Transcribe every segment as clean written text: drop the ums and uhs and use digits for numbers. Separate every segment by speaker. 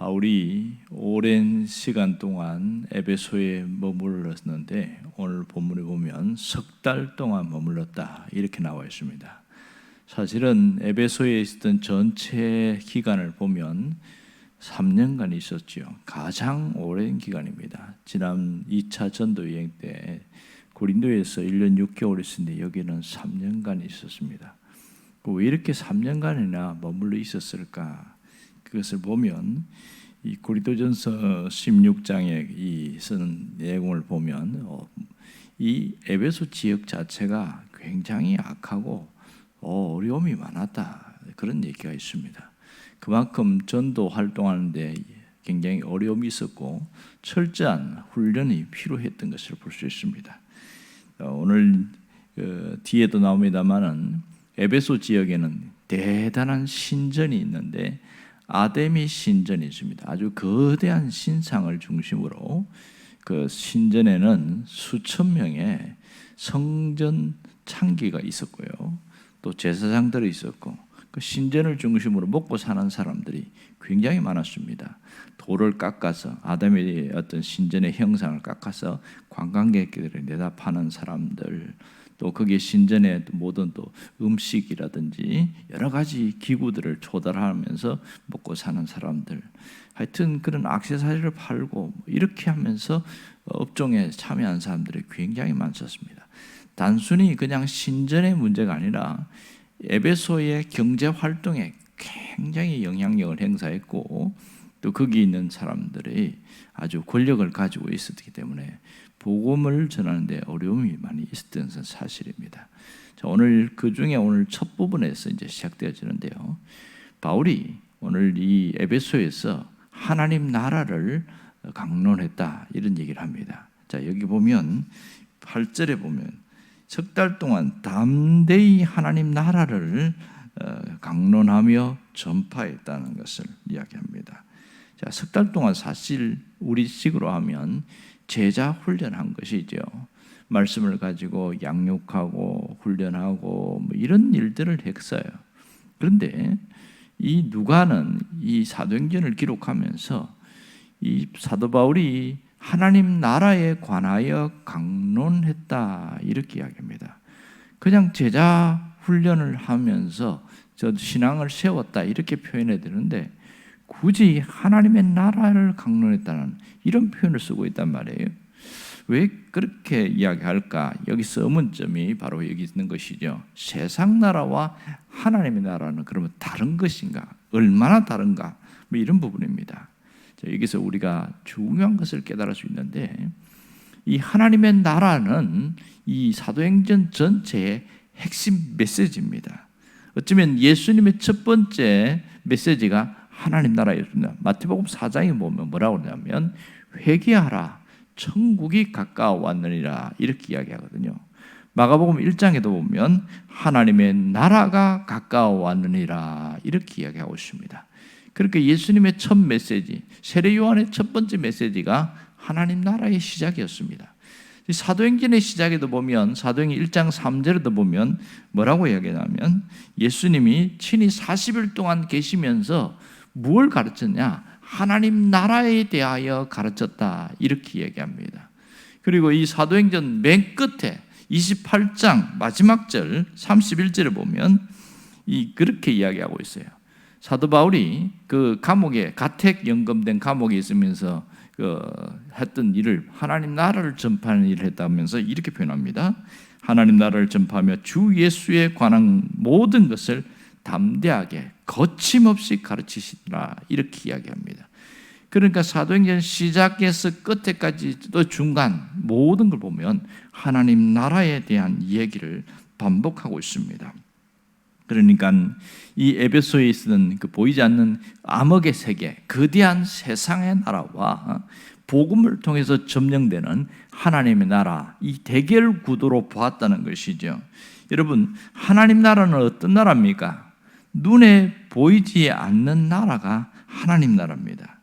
Speaker 1: 바울이 오랜 시간 동안 에베소에 머물렀는데 오늘 본문에 보면 석 달 동안 머물렀다 이렇게 나와 있습니다. 사실은 에베소에 있었던 전체 기간을 보면 3년간 있었죠. 가장 오랜 기간입니다. 지난 2차 전도 여행 때 고린도에서 1년 6개월 있었는데 여기는 3년간 있었습니다. 왜 이렇게 3년간이나 머물러 있었을까? 그것을 보면 이 고린도전서 16장에 이 쓰는 내용을 보면 이 에베소 지역 자체가 굉장히 악하고 어려움이 많았다 그런 얘기가 있습니다. 그만큼 전도 활동하는데 굉장히 어려움이 있었고 철저한 훈련이 필요했던 것을 볼 수 있습니다. 오늘 뒤에도 나옵니다만은 에베소 지역에는 대단한 신전이 있는데 아데미 신전이 있습니다. 아주 거대한 신상을 중심으로 그 신전에는 수천 명의 성전 창기가 있었고요. 또 제사장들이 있었고 그 신전을 중심으로 먹고 사는 사람들이 굉장히 많았습니다. 돌을 깎아서 아담의 어떤 신전의 형상을 깎아서 관광객들을 내다 파는 사람들, 또 거기에 신전에 모든 또 음식이라든지 여러 가지 기구들을 조달하면서 먹고 사는 사람들, 하여튼 그런 액세서리를 팔고 이렇게 하면서 업종에 참여한 사람들이 굉장히 많았습니다. 단순히 그냥 신전의 문제가 아니라 에베소의 경제 활동에 굉장히 영향력을 행사했고 또 거기 있는 사람들이 아주 권력을 가지고 있었기 때문에 복음을 전하는데 어려움이 많이 있었던 것은 사실입니다. 자, 오늘 그 중에 오늘 첫 부분에서 이제 시작되어지는데요. 바울이 오늘 이 에베소에서 하나님 나라를 강론했다 이런 얘기를 합니다. 자, 여기 보면 8절에 보면 석 달 동안 담대히 하나님 나라를 강론하며 전파했다는 것을 이야기합니다. 자, 석 달 동안 사실 우리식으로 하면 제자 훈련한 것이죠. 말씀을 가지고 양육하고 훈련하고 뭐 이런 일들을 했어요. 그런데 이 누가는 이 사도행전을 기록하면서 이 사도 바울이 하나님 나라에 관하여 강론했다 이렇게 이야기합니다. 그냥 제자 훈련을 하면서 저 신앙을 세웠다 이렇게 표현해야 되는데 굳이 하나님의 나라를 강론했다는 이런 표현을 쓰고 있단 말이에요. 왜 그렇게 이야기할까? 여기서 의문점이 바로 여기 있는 것이죠. 세상 나라와 하나님의 나라는 그러면 다른 것인가? 얼마나 다른가? 뭐 이런 부분입니다. 자, 여기서 우리가 중요한 것을 깨달을 수 있는데 이 하나님의 나라는 이 사도행전 전체의 핵심 메시지입니다. 어쩌면 예수님의 첫 번째 메시지가 하나님 나라였습니다. 마태복음 4장에 보면 뭐라고 하냐면 회개하라 천국이 가까워왔느니라 이렇게 이야기하거든요. 마가복음 1장에도 보면 하나님의 나라가 가까워왔느니라 이렇게 이야기하고 있습니다. 그러니까 예수님의 첫 메시지, 세례 요한의 첫 번째 메시지가 하나님 나라의 시작이었습니다. 사도행전의 시작에도 보면 사도행전 1장 3절에도 보면 뭐라고 이야기하냐면 예수님이 친히 40일 동안 계시면서 무엇을 가르쳤냐? 하나님 나라에 대하여 가르쳤다 이렇게 얘기합니다. 그리고 이 사도행전 맨 끝에 28장 마지막 절 31절에 보면 그렇게 이야기하고 있어요. 사도 바울이 그 감옥에 가택 연금된 감옥에 있으면서 했던 일을 하나님 나라를 전파하는 일을 했다면서 이렇게 표현합니다. 하나님 나라를 전파하며 주 예수에 관한 모든 것을 담대하게 거침없이 가르치시라 이렇게 이야기합니다. 그러니까 사도행전 시작에서 끝에까지 또 중간 모든 걸 보면 하나님 나라에 대한 얘기를 반복하고 있습니다. 그러니까 이 에베소에 있는 그 보이지 않는 암흑의 세계, 거대한 세상의 나라와 복음을 통해서 점령되는 하나님의 나라, 이 대결 구도로 보았다는 것이죠. 여러분, 하나님 나라는 어떤 나라입니까? 눈에 보이지 않는 나라가 하나님 나라입니다.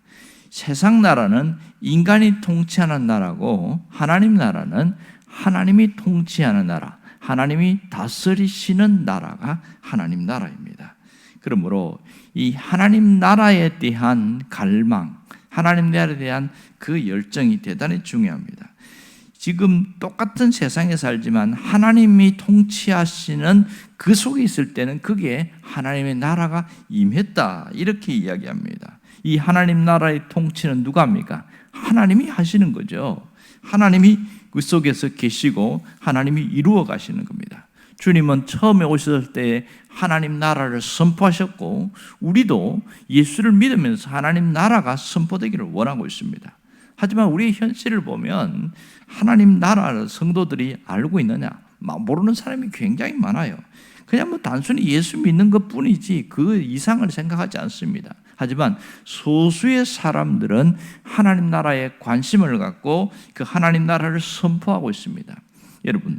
Speaker 1: 세상 나라는 인간이 통치하는 나라고 하나님 나라는 하나님이 통치하는 나라, 하나님이 다스리시는 나라가 하나님 나라입니다. 그러므로 이 하나님 나라에 대한 갈망, 하나님 나라에 대한 그 열정이 대단히 중요합니다. 지금 똑같은 세상에 살지만 하나님이 통치하시는 그 속에 있을 때는 그게 하나님의 나라가 임했다, 이렇게 이야기합니다. 이 하나님 나라의 통치는 누가 합니까? 하나님이 하시는 거죠. 하나님이 그 속에서 계시고 하나님이 이루어 가시는 겁니다. 주님은 처음에 오셨을 때 하나님 나라를 선포하셨고, 우리도 예수를 믿으면서 하나님 나라가 선포되기를 원하고 있습니다. 하지만 우리의 현실을 보면 하나님 나라를 성도들이 알고 있느냐? 모르는 사람이 굉장히 많아요. 그냥 뭐 단순히 예수 믿는 것 뿐이지 그 이상을 생각하지 않습니다. 하지만 소수의 사람들은 하나님 나라에 관심을 갖고 그 하나님 나라를 선포하고 있습니다. 여러분,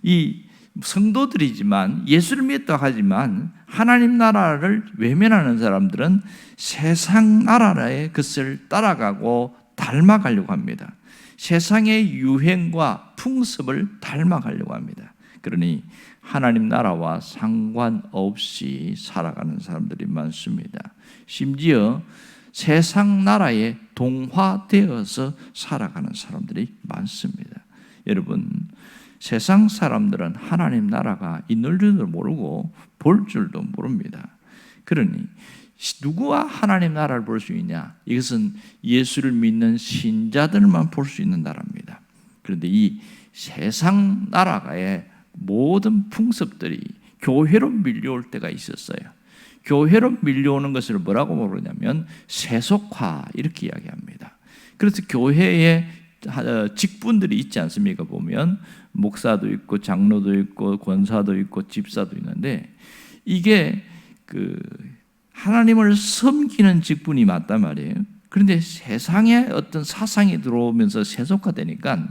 Speaker 1: 이 성도들이지만 예수를 믿다 하지만 하나님 나라를 외면하는 사람들은 세상 나라의 것을 따라가고 닮아가려고 합니다. 세상의 유행과 풍습을 닮아가려고 합니다. 그러니 하나님 나라와 상관없이 살아가는 사람들이 많습니다. 심지어 세상 나라에 동화되어서 살아가는 사람들이 많습니다. 여러분, 세상 사람들은 하나님 나라가 있는 줄도 모르고 볼 줄도 모릅니다. 그러니 누구와 하나님 나라를 볼 수 있냐? 이것은 예수를 믿는 신자들만 볼 수 있는 나라입니다. 그런데 이 세상 나라의 모든 풍습들이 교회로 밀려올 때가 있었어요. 교회로 밀려오는 것을 뭐라고 부르냐면 세속화, 이렇게 이야기합니다. 그래서 교회에 직분들이 있지 않습니까? 보면 목사도 있고 장로도 있고 권사도 있고 집사도 있는데, 이게 하나님을 섬기는 직분이 맞단 말이에요. 그런데 세상에 어떤 사상이 들어오면서 세속화되니까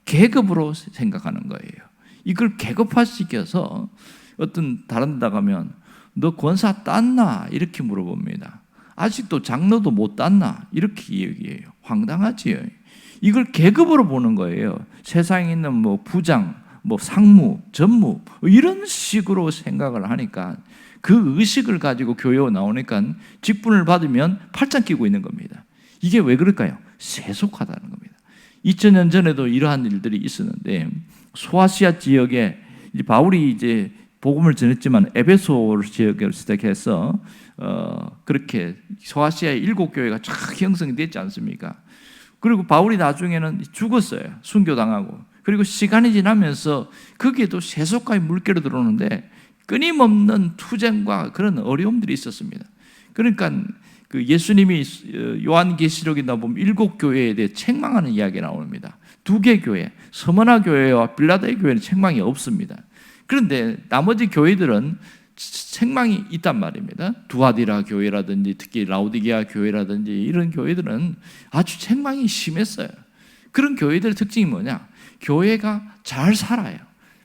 Speaker 1: 계급으로 생각하는 거예요. 이걸 계급화시켜서 어떤 다른 데 가면 너 권사 땄나? 이렇게 물어봅니다. 아직도 장로도 못 땄나? 이렇게 얘기해요. 황당하지요. 이걸 계급으로 보는 거예요. 세상에 있는 뭐 부장, 뭐 상무, 전무 이런 식으로 생각을 하니까 그 의식을 가지고 교회에 나오니까 직분을 받으면 팔짱 끼고 있는 겁니다. 이게 왜 그럴까요? 세속화다는 겁니다. 2000년 전에도 이러한 일들이 있었는데, 소아시아 지역에 바울이 이제 복음을 전했지만 에베소 지역을 시작해서 그렇게 소아시아의 7교회가 쫙 형성이 됐지 않습니까? 그리고 바울이 나중에는 죽었어요. 순교당하고. 그리고 시간이 지나면서 거기에도 세속화의 물결이 들어오는데 끊임없는 투쟁과 그런 어려움들이 있었습니다. 그러니까 그 예수님이 요한계시록에 나오면 7교회에 대해 책망하는 이야기가 나옵니다. 2개 교회, 서머나 교회와 빌라델 교회는 책망이 없습니다. 그런데 나머지 교회들은 책망이 있단 말입니다. 두아디라 교회라든지 특히 라오디게아 교회라든지 이런 교회들은 아주 책망이 심했어요. 그런 교회들의 특징이 뭐냐? 교회가 잘 살아요.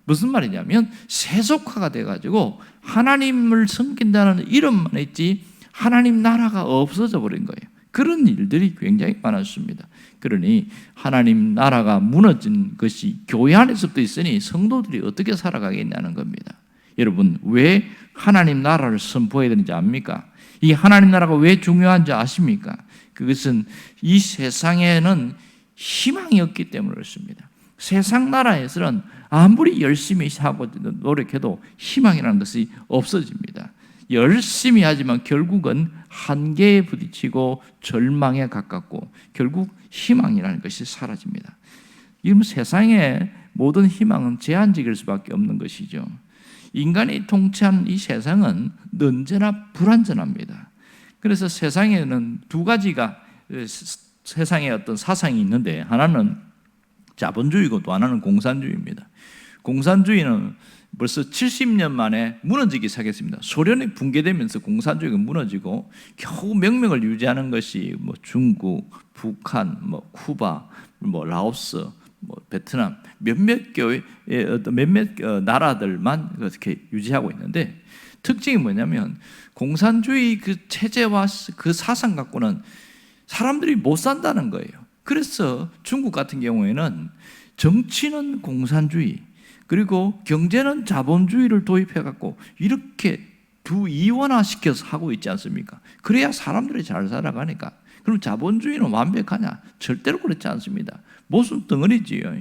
Speaker 1: 무슨 말이냐면 세속화가 돼가지고 하나님을 섬긴다는 이름만 있지 하나님 나라가 없어져 버린 거예요. 그런 일들이 굉장히 많았습니다. 그러니 하나님 나라가 무너진 것이 교회 안에서부터 있으니 성도들이 어떻게 살아가겠냐는 겁니다. 여러분, 왜 하나님 나라를 선포해야 되는지 압니까? 이 하나님 나라가 왜 중요한지 아십니까? 그것은 이 세상에는 희망이 없기 때문에 그렇습니다. 세상 나라에서는 아무리 열심히 하고 노력해도 희망이라는 것이 없어집니다. 열심히 하지만 결국은 한계에 부딪히고 절망에 가깝고 결국 희망이라는 것이 사라집니다. 이러면 세상의 모든 희망은 제한적일 수밖에 없는 것이죠. 인간이 통치하는 이 세상은 언제나 불완전합니다. 그래서 세상에는 두 가지가 세상에 어떤 사상이 있는데, 하나는 자본주의고 또 하나는 공산주의입니다. 공산주의는 벌써 70년 만에 무너지기 시작했습니다. 소련이 붕괴되면서 공산주의가 무너지고 겨우 명맥을 유지하는 것이 뭐 중국, 북한, 뭐 쿠바, 뭐 라오스, 뭐 베트남 몇몇 교회 어떤 몇몇 나라들만 그렇게 유지하고 있는데, 특징이 뭐냐면 공산주의 그 체제와 그 사상 갖고는 사람들이 못 산다는 거예요. 그래서 중국 같은 경우에는 정치는 공산주의, 그리고 경제는 자본주의를 도입해갖고 이렇게 두 이원화시켜서 하고 있지 않습니까? 그래야 사람들이 잘 살아가니까. 그럼 자본주의는 완벽하냐? 절대로 그렇지 않습니다. 모순 덩어리지요.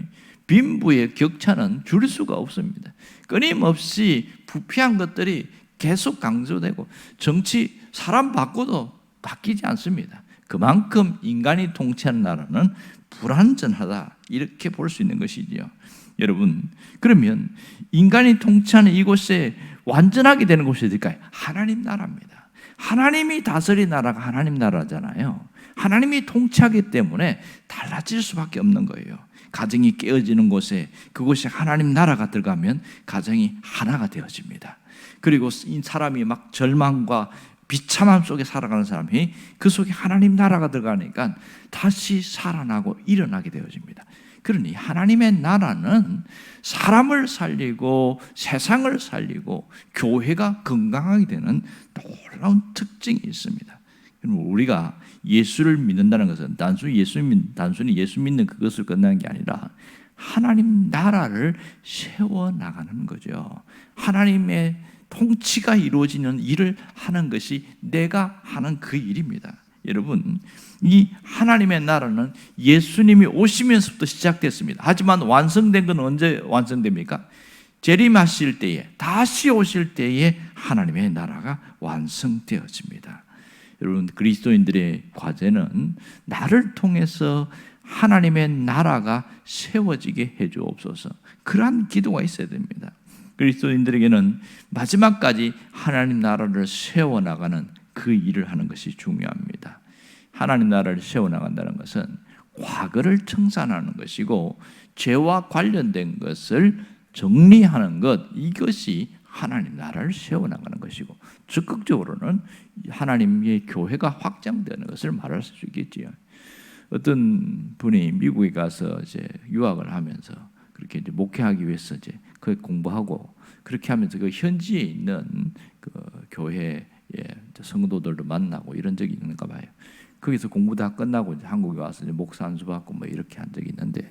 Speaker 1: 빈부의 격차는 줄일 수가 없습니다. 끊임없이 부패한 것들이 계속 강조되고 정치 사람 바꿔도 바뀌지 않습니다. 그만큼 인간이 통치하는 나라는 불완전하다 이렇게 볼 수 있는 것이지요. 여러분, 그러면 인간이 통치하는 이곳에 완전하게 되는 곳이 어딜까요? 하나님 나라입니다. 하나님이 다스린 나라가 하나님 나라잖아요. 하나님이 통치하기 때문에 달라질 수밖에 없는 거예요. 가정이 깨어지는 곳에 그곳이 하나님 나라가 들어가면 가정이 하나가 되어집니다. 그리고 이 사람이 막 절망과 비참함 속에 살아가는 사람이 그 속에 하나님 나라가 들어가니까 다시 살아나고 일어나게 되어집니다. 그러니 하나님의 나라는 사람을 살리고 세상을 살리고 교회가 건강하게 되는 놀라운 특징이 있습니다. 우리가 예수를 믿는다는 것은 단순히 예수 믿는 그것을 끝나는 게 아니라 하나님 나라를 세워나가는 거죠. 하나님의 통치가 이루어지는 일을 하는 것이 내가 하는 그 일입니다. 여러분, 이 하나님의 나라는 예수님이 오시면서부터 시작됐습니다. 하지만 완성된 건 언제 완성됩니까? 재림하실 때에, 다시 오실 때에 하나님의 나라가 완성되어집니다. 여러분, 그리스도인들의 과제는 나를 통해서 하나님의 나라가 세워지게 해주옵소서. 그러한 기도가 있어야 됩니다. 그리스도인들에게는 마지막까지 하나님 나라를 세워나가는 그 일을 하는 것이 중요합니다. 하나님 나라를 세워나간다는 것은 과거를 청산하는 것이고 죄와 관련된 것을 정리하는 것, 이것이 하나님 나라를 세워나가는 것이고 적극적으로는 하나님의 교회가 확장되는 것을 말할 수 있겠지요. 어떤 분이 미국에 가서 이제 유학을 하면서 그렇게 이제 목회하기 위해서 이제 그 공부하고 그렇게 하면서 그 현지에 있는 그 교회의 성도들도 만나고 이런 적이 있는가 봐요. 거기서 공부 다 끝나고 이제 한국에 와서 이제 목사 안수 받고 뭐 이렇게 한 적이 있는데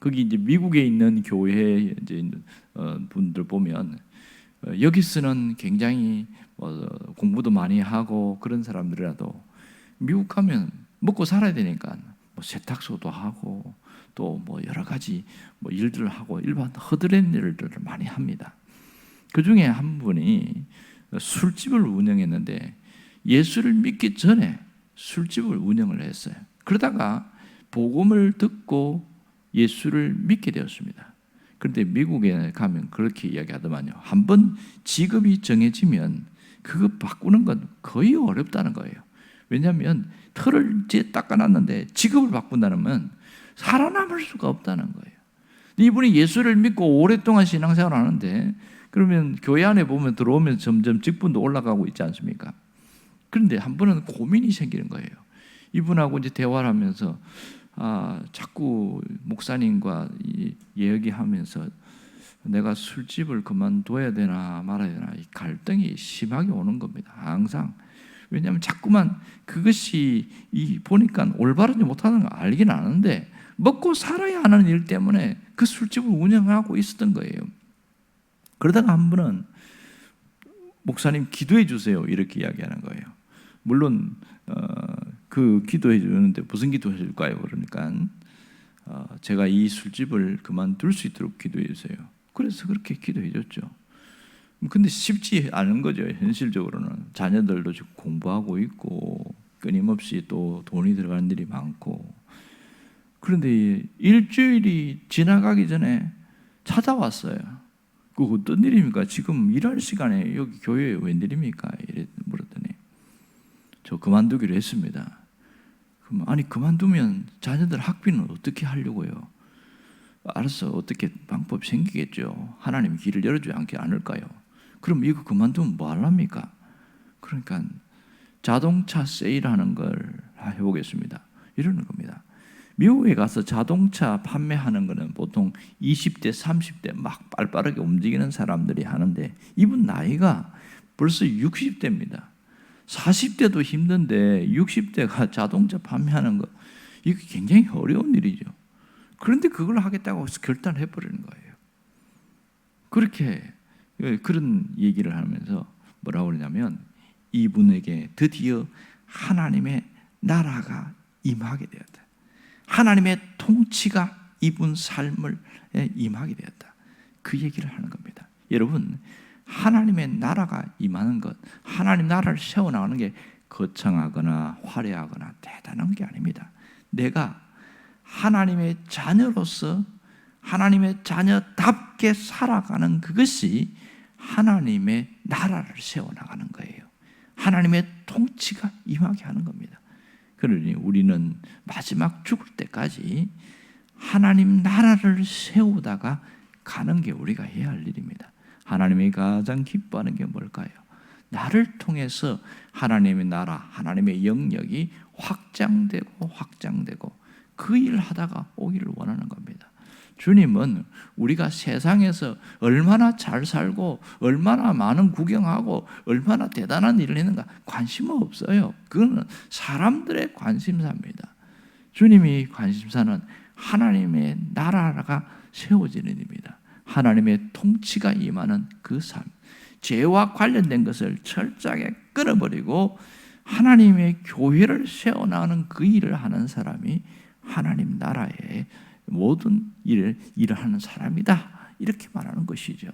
Speaker 1: 거기 이제 미국에 있는 교회에 이제 분들 보면 여기서는 굉장히 공부도 많이 하고 그런 사람들이라도 미국 가면 먹고 살아야 되니까 뭐 세탁소도 하고 또 뭐 여러 가지 뭐 일들을 하고 일반 허드렛 일들을 많이 합니다. 그 중에 한 분이 술집을 운영했는데 예수를 믿기 전에 술집을 운영을 했어요. 그러다가 복음을 듣고 예수를 믿게 되었습니다. 그런데 미국에 가면 그렇게 이야기하더만요. 한번 직업이 정해지면 그거 바꾸는 건 거의 어렵다는 거예요. 왜냐하면 털을 이제 닦아놨는데 직업을 바꾼다면 살아남을 수가 없다는 거예요. 이분이 예수를 믿고 오랫동안 신앙생활을 하는데 그러면 교회 안에 보면 들어오면 점점 직분도 올라가고 있지 않습니까? 그런데 한 번은 고민이 생기는 거예요. 이분하고 이제 대화를 하면서 자꾸 목사님과 이야기하면서 내가 술집을 그만둬야 되나 말아야 되나 이 갈등이 심하게 오는 겁니다. 항상. 왜냐하면 자꾸만 그것이 보니까 올바르지 못하는 거 알긴 아는데 먹고 살아야 하는 일 때문에 그 술집을 운영하고 있었던 거예요. 그러다가 한 번은 목사님 기도해 주세요 이렇게 이야기하는 거예요. 물론 그 기도해 주는데 무슨 기도해 줄까요? 그러니까 제가 이 술집을 그만둘 수 있도록 기도해 주세요. 그래서 그렇게 기도해 줬죠. 근데 쉽지 않은 거죠. 현실적으로는 자녀들도 지금 공부하고 있고 끊임없이 또 돈이 들어가는 일이 많고 그런데 일주일이 지나가기 전에 찾아왔어요. 그 어떤 일입니까? 지금 일할 시간에 여기 교회에 웬일입니까? 이래 물었더니 저 그만두기로 했습니다. 그럼 아니 그만두면 자녀들 학비는 어떻게 하려고요? 알았어, 어떻게 방법 생기겠죠. 하나님 길을 열어주지 않을까요? 그럼 이거 그만두면 뭐 하랍니까? 그러니까 자동차 세일하는 걸 해보겠습니다. 이러는 겁니다. 미국에 가서 자동차 판매하는 거는 보통 20대, 30대 막 빠르게 움직이는 사람들이 하는데 이분 나이가 벌써 60대입니다. 40대도 힘든데 60대가 자동차 판매하는 거 이게 굉장히 어려운 일이죠. 그런데 그걸 하겠다고 결단해버리는 거예요. 그렇게 그런 얘기를 하면서 뭐라고 그러냐면 이분에게 드디어 하나님의 나라가 임하게 되었다. 하나님의 통치가 이분 삶을 임하게 되었다. 그 얘기를 하는 겁니다. 여러분, 하나님의 나라가 임하는 것, 하나님 나라를 세워나가는 게 거창하거나 화려하거나 대단한 게 아닙니다. 내가 하나님의 자녀로서 하나님의 자녀답게 살아가는 그것이 하나님의 나라를 세워나가는 거예요. 하나님의 통치가 임하게 하는 겁니다. 그러니 우리는 마지막 죽을 때까지 하나님 나라를 세우다가 가는 게 우리가 해야 할 일입니다. 하나님이 가장 기뻐하는 게 뭘까요? 나를 통해서 하나님의 나라, 하나님의 영역이 확장되고 그 일을 하다가 오기를 원하는 겁니다. 주님은 우리가 세상에서 얼마나 잘 살고 얼마나 많은 구경하고 얼마나 대단한 일을 했는가 관심 없어요. 그거는 사람들의 관심사입니다. 주님이 관심사는 하나님의 나라가 세워지는 일입니다. 하나님의 통치가 임하는 그 삶, 죄와 관련된 것을 철저하게 끊어버리고 하나님의 교회를 세워나가는 그 일을 하는 사람이 하나님 나라의 모든 일을 하는 사람이다, 이렇게 말하는 것이죠.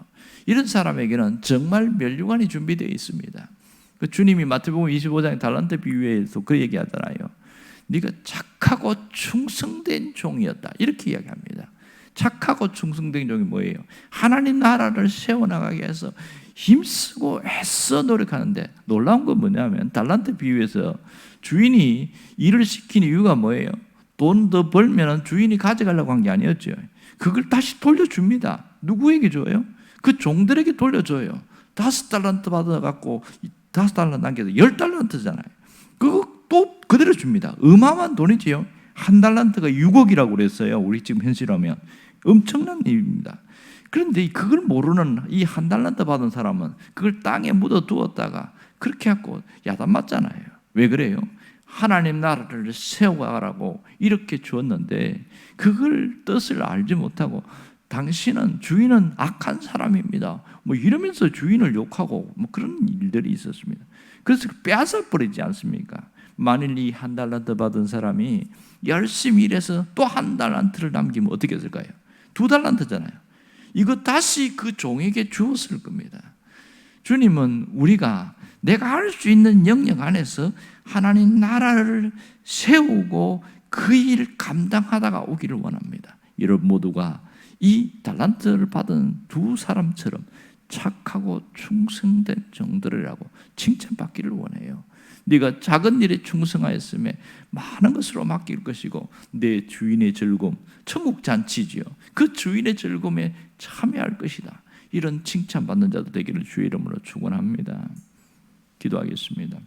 Speaker 1: 이런 사람에게는 정말 면류관이 준비되어 있습니다. 주님이 마태복음 25장의 달란트 비유에서 그 얘기하잖아요. 네가 착하고 충성된 종이었다, 이렇게 이야기합니다. 착하고 충성된 종이 뭐예요? 하나님 나라를 세워나가기 위해서 힘쓰고 애써 노력하는데, 놀라운 건 뭐냐면 달란트 비유에서 주인이 일을 시킨 이유가 뭐예요? 돈 더 벌면 주인이 가져가려고 한 게 아니었죠. 그걸 다시 돌려줍니다. 누구에게 줘요? 그 종들에게 돌려줘요. 5달란트 받아갖고 5달란트 남겨서 10달란트잖아요. 그거 또 그대로 줍니다. 어마어마한 돈이지요. 1달란트가 6억이라고 그랬어요. 우리 지금 현실하면 엄청난 일입니다. 그런데 그걸 모르는 이 1달란트 받은 사람은 그걸 땅에 묻어 두었다가 그렇게 갖고 야단 맞잖아요. 왜 그래요? 하나님 나라를 세워가라고 이렇게 주었는데 그걸 뜻을 알지 못하고 당신은 주인은 악한 사람입니다, 뭐 이러면서 주인을 욕하고 뭐 그런 일들이 있었습니다. 그래서 빼앗아 버리지 않습니까? 만일 이 1달란트 받은 사람이 열심히 일해서 또 1달란트를 남기면 어떻게 했을까요? 2달란트잖아요. 이거 다시 그 종에게 주었을 겁니다. 주님은 우리가 내가 할 수 있는 영역 안에서 하나님 나라를 세우고 그 일을 감당하다가 오기를 원합니다. 여러분 모두가 이 달란트를 받은 두 사람처럼 착하고 충성된 종들이라고 칭찬받기를 원해요. 네가 작은 일에 충성하였음에 많은 것으로 맡길 것이고 내 주인의 즐거움, 천국 잔치지요, 그 주인의 즐거움에 참여할 것이다. 이런 칭찬받는 자도 되기를 주의 이름으로 축원합니다. 기도하겠습니다.